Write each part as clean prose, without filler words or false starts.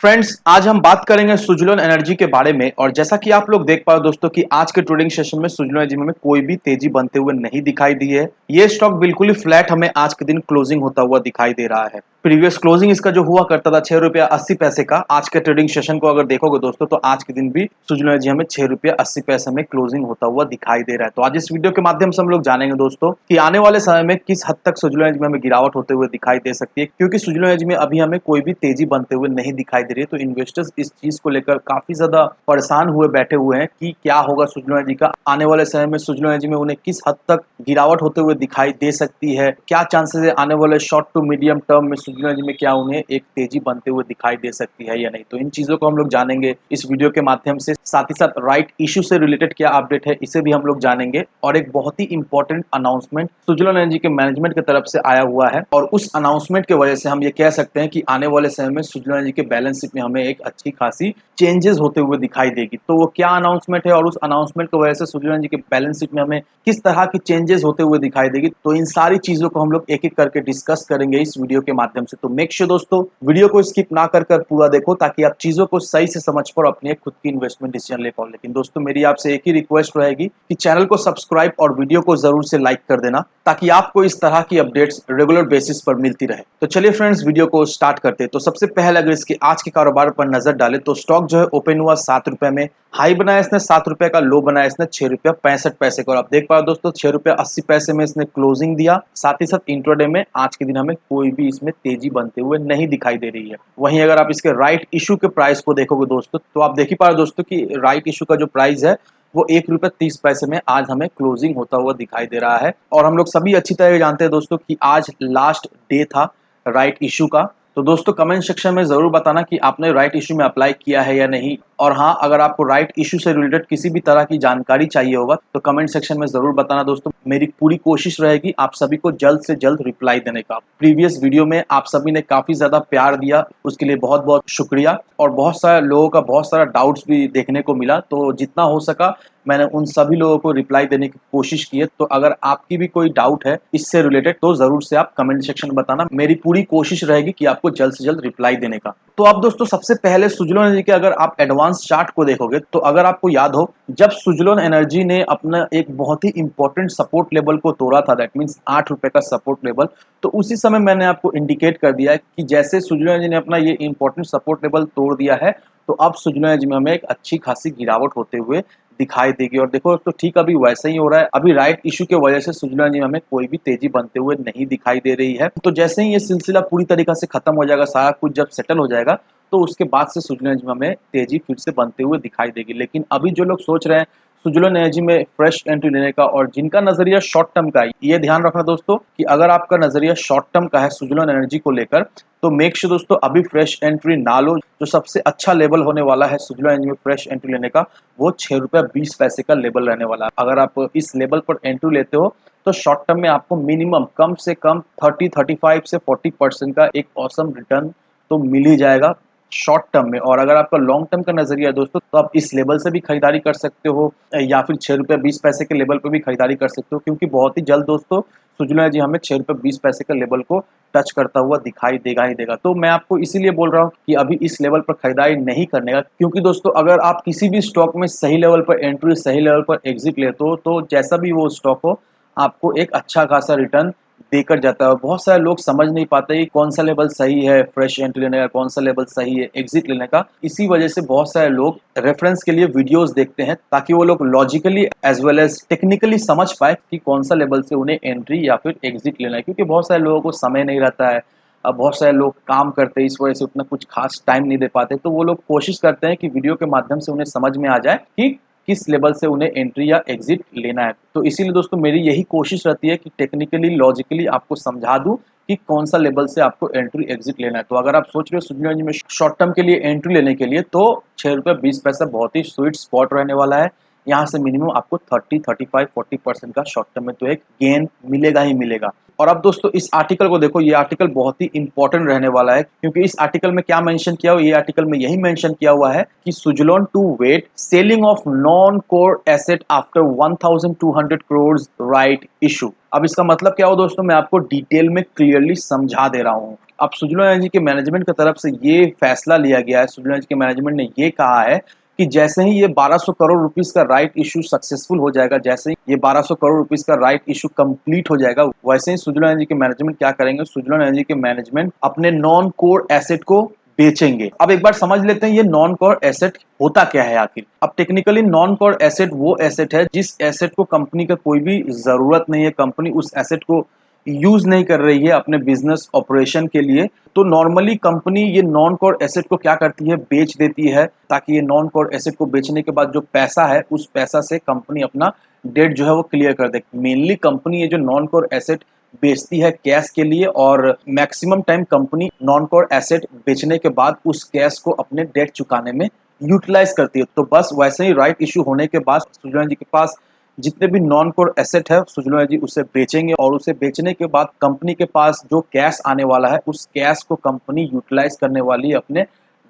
Friends, आज हम बात करेंगे सुज़लोन एनर्जी के बारे में। और जैसा कि आप लोग देख पाओ दोस्तों कि आज के ट्रेडिंग सेशन में सुज़लोन एनर्जी में कोई भी तेजी बनते हुए नहीं दिखाई दी है। ये स्टॉक बिल्कुल ही फ्लैट हमें आज के दिन क्लोजिंग होता हुआ दिखाई दे रहा है। प्रीवियस क्लोजिंग इसका जो हुआ करता था 6 रुपया 80 पैसे का, आज के ट्रेडिंग सेशन को अगर देखोगे दोस्तों तो आज के दिन भी सुज़लोन एनर्जी हमें 6 रुपया 80 पैसे में क्लोजिंग होता हुआ दिखाई दे रहा है। तो आज इस वीडियो के माध्यम से हम लोग जानेंगे दोस्तों कि आने वाले समय में किस हद तक सुज़लोन एनर्जी में हमें गिरावट होते हुए दिखाई दे सकती है, क्योंकि सुज़लोन एनर्जी में अभी हमें कोई भी तेजी बनते हुए नहीं दिखाई दे रही है। तो इन्वेस्टर्स इस चीज को लेकर काफी ज्यादा परेशान हुए बैठे हुए हैं कि क्या होगा सुज़लोन एनर्जी का आने वाले समय में। सुज़लोन एनर्जी में उन्हें किस हद तक गिरावट होते हुए दिखाई दे सकती है, क्या चांसेस है आने वाले शॉर्ट टू मीडियम टर्म में सुज़लोन एनर्जी में क्या उन्हें एक तेजी बनते हुए दिखाई दे सकती है या नहीं। तो इन चीजों को हम लोग जानेंगे इस वीडियो के माध्यम से। साथ ही साथ राइट इशू से रिलेटेड क्या अपडेट है इसे भी हम लोग जानेंगे। और एक बहुत ही इंपॉर्टेंट अनाउंसमेंट सुज़लोन एनर्जी के मैनेजमेंट की तरफ से आया हुआ है, और उस अनाउंसमेंट की वजह से हम ये कह सकते हैं कि आने वाले समय में सुज़लोन एनर्जी के बैलेंस शीट में हमें एक अच्छी खासी चेंजेस होते हुए दिखाई देगी। तो वो क्या अनाउंसमेंट है और उस अनाउंसमेंट की वजह से सुज़लोन एनर्जी के बैलेंस शीट में हमें किस तरह की चेंजेस होते हुए दिखाई देगी, तो इन सारी चीजों को हम लोग एक एक करके डिस्कस करेंगे इस वीडियो के माध्यम से। तो मेक श्योर दोस्तों वीडियो को स्किप ना कर कर पूरा देखो, ताकि आप चीजों को सही से समझ पाओ, अपनी खुद की इन्वेस्टमेंट डिसीजन ले पाओ। लेकिन दोस्तों मेरी आपसे एक ही रिक्वेस्ट रहेगी कि चैनल को सब्सक्राइब और वीडियो को जरूर से लाइक कर देना, ताकि आपको इस तरह की अपडेट्स रेगुलर बेसिस पर मिलती रहे। तो चलिए फ्रेंड्स वीडियो को स्टार्ट करते हैं। तो सबसे पहले अगर इसके आज के कारोबार पर नजर डालें तो स्टॉक जो है ओपन हुआ 7 रुपए में, हाई बनाया इसने 7 रुपए का, लो बनाया इसने 6 रुपया 65 पैसे का। और आप देख पा रहे हो दोस्तों 6 रुपया 80 पैसे में इसने क्लोजिंग दिया। साथ ही साथ इंट्राडे में आज के दिन हमें कोई भी इसमें तेजी बनते हुए नहीं दिखाई दे रही है। वहीं अगर आप इसके राइट इशू के प्राइस को देखोगे दोस्तों तो आप देख ही पा रहे हो दोस्तों कि राइट इशू का जो प्राइस है वो 1 रुपया 30 पैसे में आज हमें क्लोजिंग होता हुआ दिखाई दे रहा है। और हम लोग सभी अच्छी तरह जानते हैं दोस्तों कि आज लास्ट डे था राइट इशू का। तो दोस्तों कमेंट सेक्शन में जरूर बताना कि आपने राइट इशू में अप्लाई किया है या नहीं। और हाँ, अगर आपको राइट इशू से रिलेटेड किसी भी तरह की जानकारी चाहिए होगा तो कमेंट सेक्शन में जरूर बताना दोस्तों। मेरी पूरी कोशिश रहेगी आप सभी को जल्द से जल्द रिप्लाई देने का। प्रीवियस वीडियो में आप सभी ने काफी ज्यादा प्यार दिया, उसके लिए बहुत बहुत शुक्रिया। और बहुत सारे लोगों का बहुत सारा डाउट्स भी देखने को मिला, तो जितना हो सका मैंने उन सभी लोगों को रिप्लाई देने की कोशिश की है। तो अगर आपकी भी कोई डाउट है इससे रिलेटेड तो जरूर से आप कमेंट सेक्शन में बताना। मेरी पूरी कोशिश रहेगी कि आपको जल्द से जल्द रिप्लाई देने का। तो अब दोस्तों सबसे पहले सुज़लोन एनर्जी के अगर आप एडवांस चार्ट को देखोगे तो अगर आपको याद हो जब सुज़लोन एनर्जी ने अपना एक बहुत ही इंपॉर्टेंट सपोर्ट लेवल को तोड़ा था, दैट मीन्स 8 रुपए का सपोर्ट लेवल, तो उसी समय मैंने आपको इंडिकेट कर दिया है कि जैसे सुज़लोन एनर्जी ने अपना ये इंपॉर्टेंट सपोर्ट लेवल तोड़ दिया है तो अब सुज़लोन एनर्जी में हमें एक अच्छी खासी गिरावट होते हुए दिखाई देगी। और देखो तो ठीक अभी वैसा ही हो रहा है। अभी राइट इशू की वजह से सुज़लोन एनर्जी में हमें कोई भी तेजी बनते हुए नहीं दिखाई दे रही है। तो जैसे ही ये सिलसिला पूरी तरीके से खत्म हो जाएगा, सारा कुछ जब सेटल हो जाएगा तो उसके बाद से सुज़लोन एनर्जी में हमें तेजी फिर से बनते हुए दिखाई देगी। लेकिन अभी जो लोग सोच रहे हैं सुज़लोन एनर्जी में फ्रेश एंट्री लेने का और जिनका नजरिया शॉर्ट टर्म का है, ये ध्यान रखना दोस्तों कि अगर आपका नजरिया शॉर्ट टर्म का है सुज़लोन एनर्जी को लेकर तो मेक श्योर दोस्तों अभी फ्रेश एंट्री ना लो। जो सबसे अच्छा लेवल होने वाला है सुज़लोन एनर्जी में फ्रेश एंट्री लेने का वो 6 रुपया 20 पैसे का लेवल रहने वाला है। अगर आप इस लेवल पर एंट्री लेते हो तो शॉर्ट टर्म में आपको मिनिमम कम से कम 30-35 से 40% का एक ऑसम रिटर्न तो मिल ही जाएगा शॉर्ट टर्म में। और अगर आपका लॉन्ग टर्म का नजरिया है दोस्तों तो आप इस लेवल से भी खरीदारी कर सकते हो, या फिर 6 रुपया 20 पैसे के लेवल पर भी खरीदारी कर सकते हो, क्योंकि बहुत ही जल्द दोस्तों सुज़लोन एनर्जी हमें 6 रुपया 20 पैसे का लेवल को टच करता हुआ दिखाई देगा ही देगा। तो मैं आपको इसीलिए बोल रहा हूँ कि अभी इस लेवल पर खरीदारी नहीं करने का, क्योंकि दोस्तों अगर आप किसी भी स्टॉक में सही लेवल पर एंट्री सही लेवल पर एग्जिट लेते हो तो जैसा भी वो स्टॉक हो आपको एक अच्छा खासा रिटर्न देकर जाता है। और बहुत सारे लोग समझ नहीं पाते कि कौन सा लेवल सही है फ्रेश एंट्री लेने का, कौन सा लेवल सही है एग्जिट लेने का। इसी वजह से बहुत सारे लोग रेफरेंस के लिए वीडियोस देखते हैं ताकि वो लोग logically as well as technically समझ पाए कि कौन सा लेवल से उन्हें एंट्री या फिर एग्जिट लेना है। क्योंकि बहुत सारे लोगों को समय नहीं रहता है, अब बहुत सारे लोग काम करते हैं, इस वजह से उतना कुछ खास टाइम नहीं दे पाते, तो वो लोग कोशिश करते हैं कि वीडियो के माध्यम से उन्हें समझ में आ जाए कि किस लेवल से उन्हें एंट्री या एग्जिट लेना है। तो इसीलिए दोस्तों मेरी यही कोशिश रहती है कि टेक्निकली लॉजिकली आपको समझा दूं कि कौन सा लेवल से आपको एंट्री एग्जिट लेना है। तो अगर आप सोच रहे हो सुज़लोन एनर्जी में शॉर्ट टर्म के लिए एंट्री लेने के लिए तो 6 रुपया 20 पैसा बहुत ही स्वीट स्पॉट रहने वाला है। यहाँ से मिनिमम आपको 30-35-40% का शॉर्ट टर्म में तो एक गेन मिलेगा ही मिलेगा। और अब दोस्तों इस आर्टिकल को देखो, ये आर्टिकल बहुत ही इंपॉर्टेंट रहने वाला है, क्योंकि इस आर्टिकल में क्या मेंशन किया हुआ, ये आर्टिकल में यही मेंशन किया हुआ है कि Suzlon to wait selling off non core asset after 1200 crore right issue. अब इसका मतलब क्या हो दोस्तों, मैं आपको डिटेल में क्लियरली समझा दे रहा हूँ। अब सुजलोन एनर्जी के मैनेजमेंट की तरफ से ये फैसला लिया गया है, सुजलोन एनर्जी के मैनेजमेंट ने ये कहा है कि जैसे ही ये 1200 करोड़ रुपीस का राइट इशू सक्सेसफुल हो जाएगा, जैसे ही ये 1200 करोड़ रुपीस का राइट इशू कंप्लीट हो जाएगा, वैसे ही सुजलोन एनर्जी के मैनेजमेंट क्या करेंगे, सुजलोन एनर्जी के मैनेजमेंट अपने नॉन कोर एसेट को बेचेंगे। अब एक बार समझ लेते हैं ये नॉन कोर एसेट होता क्या है आखिर। अब टेक्निकली नॉन कोर एसेट वो एसेट है जिस एसेट को कंपनी का कोई भी जरूरत नहीं है, कंपनी उस एसेट को यूज नहीं कर रही है अपने बिजनेस ऑपरेशन के लिए। तो नॉर्मली कंपनी ये नॉन कोर एसेट को क्या करती है, बेच देती है, ताकि ये नॉन कोर एसेट को बेचने के बाद जो पैसा है उस पैसा से कंपनी अपना डेट जो है वो क्लियर कर दे। मेनली कंपनी ये जो नॉन कोर एसेट बेचती है कैश के लिए, और maximum time company non core asset बेचने के बाद उस कैश को अपने डेट चुकाने में यूटिलाइज करती है। तो बस वैसे ही राइट इशू होने के बाद सुजलोन जी के पास जितने भी नॉन कोर एसेट है सुजलोन जी उसे बेचेंगे, और उसे बेचने के बाद कंपनी के पास जो कैश आने वाला है उस कैश को कंपनी यूटिलाइज करने वाली है अपने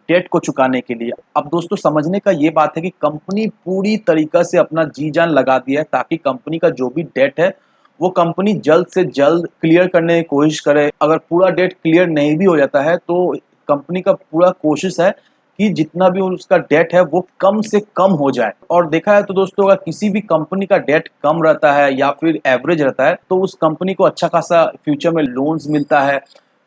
डेट को चुकाने के लिए। अब दोस्तों समझने का ये बात है कि कंपनी पूरी तरीका से अपना जी जान लगा दिया है ताकि कंपनी का जो भी डेट है वो कंपनी जल्द से जल्द क्लियर करने की कोशिश करे। अगर पूरा डेट क्लियर नहीं भी हो जाता है तो कंपनी का पूरा कोशिश है कि जितना भी उसका डेट है वो कम से कम हो जाए। और देखा है तो दोस्तों अगर किसी भी कंपनी का डेट कम रहता है या फिर एवरेज रहता है तो उस कंपनी को अच्छा खासा फ्यूचर में लोन्स मिलता है।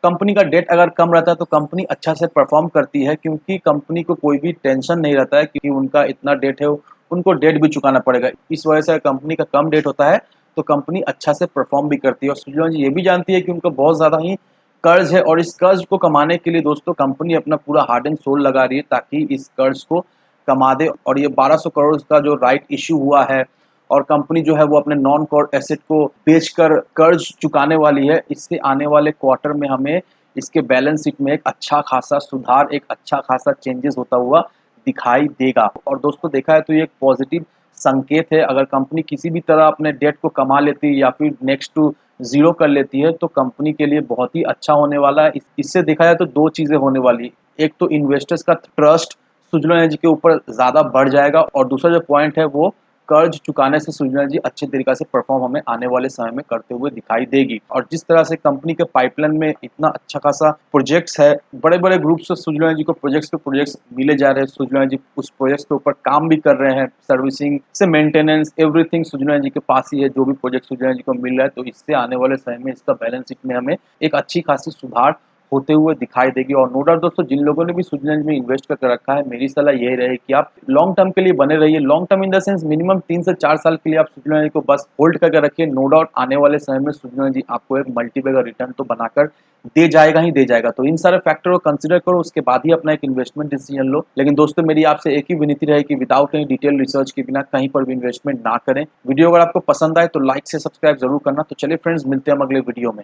कंपनी का डेट अगर कम रहता है तो कंपनी अच्छा से परफॉर्म करती है, क्योंकि कंपनी को कोई भी टेंशन नहीं रहता है कि उनका इतना डेट है, उनको डेट भी चुकाना पड़ेगा। इस वजह से कंपनी का कम डेट होता है तो कंपनी अच्छा से परफॉर्म भी करती है। और सुजलोन जी ये भी जानती है कि उनका बहुत ज़्यादा ही कर्ज है, और इस कर्ज को कमाने के लिए दोस्तों कंपनी अपना पूरा हार्ड एंड सोल लगा रही है ताकि इस कर्ज को कमा दे। और ये 1200 करोड़ का जो राइट इशू हुआ है और कंपनी जो है वो अपने नॉन कोर एसेट को बेचकर कर्ज चुकाने वाली है, इससे आने वाले क्वार्टर में हमें इसके बैलेंस शीट में एक अच्छा खासा सुधार, एक अच्छा खासा चेंजेस होता हुआ दिखाई देगा। और दोस्तों देखा है तो ये एक पॉजिटिव संकेत है। अगर कंपनी किसी भी तरह अपने डेट को कमा लेती है या फिर नेक्स्ट टू ज़ीरो कर लेती है तो कंपनी के लिए बहुत ही अच्छा होने वाला है। इससे देखा जाए तो 2 चीज़ें होने वाली। एक तो इन्वेस्टर्स का ट्रस्ट सुजलोन एनर्जी के ऊपर ज़्यादा बढ़ जाएगा, और दूसरा जो पॉइंट है वो कर्ज चुकाने से सुजलोन एनर्जी अच्छे तरीक़े से परफॉर्म हमें आने वाले समय में करते हुए दिखाई देगी। और जिस तरह से कंपनी के पाइपलाइन में इतना अच्छा खासा प्रोजेक्ट्स है, बड़े-बड़े ग्रुप से सुजलोन एनर्जी को प्रोजेक्ट्स मिले जा रहे हैं। सुजलोन एनर्जी उस प्रोजेक्ट्स के ऊपर काम भी कर रहे हैं, सर्विसिंग से मेंटेनेंस एवरीथिंग सुजलोन एनर्जी के पास ही है। जो भी प्रोजेक्ट सुजलोन एनर्जी को मिल रहा है तो इससे आने वाले समय में इसका बैलेंस शीट में हमें एक अच्छी खासी सुधार होते हुए दिखाई देगी। और नो डाउट दोस्तों जिन लोगों ने भी सुजलोन एनर्जी में इन्वेस्ट करके रखा है, मेरी सलाह यही रहेगी कि आप लॉन्ग टर्म के लिए बने रहिए। Long term in the sense minimum 3 से 4 साल के लिए आप सुजलोन एनर्जी को बस होल्ड करके रखिए। नो डाउट आने वाले समय में सुजलोन एनर्जी आपको एक मल्टीबैगर रिटर्न तो बनाकर दे जाएगा ही दे जाएगा। तो इन सारे फैक्टर को कंसीडर करो, उसके बाद ही अपना एक इन्वेस्टमेंट डिसीजन लो। लेकिन दोस्तों मेरी आपसे एक ही विनती रहे कि विदाउट एनी डिटेल रिसर्च के बिना कहीं पर भी इन्वेस्टमेंट ना करें। वीडियो अगर आपको पसंद आए तो लाइक से सब्सक्राइब जरूर करना। तो चलिए फ्रेंड्स मिलते हैं हम अगले वीडियो में।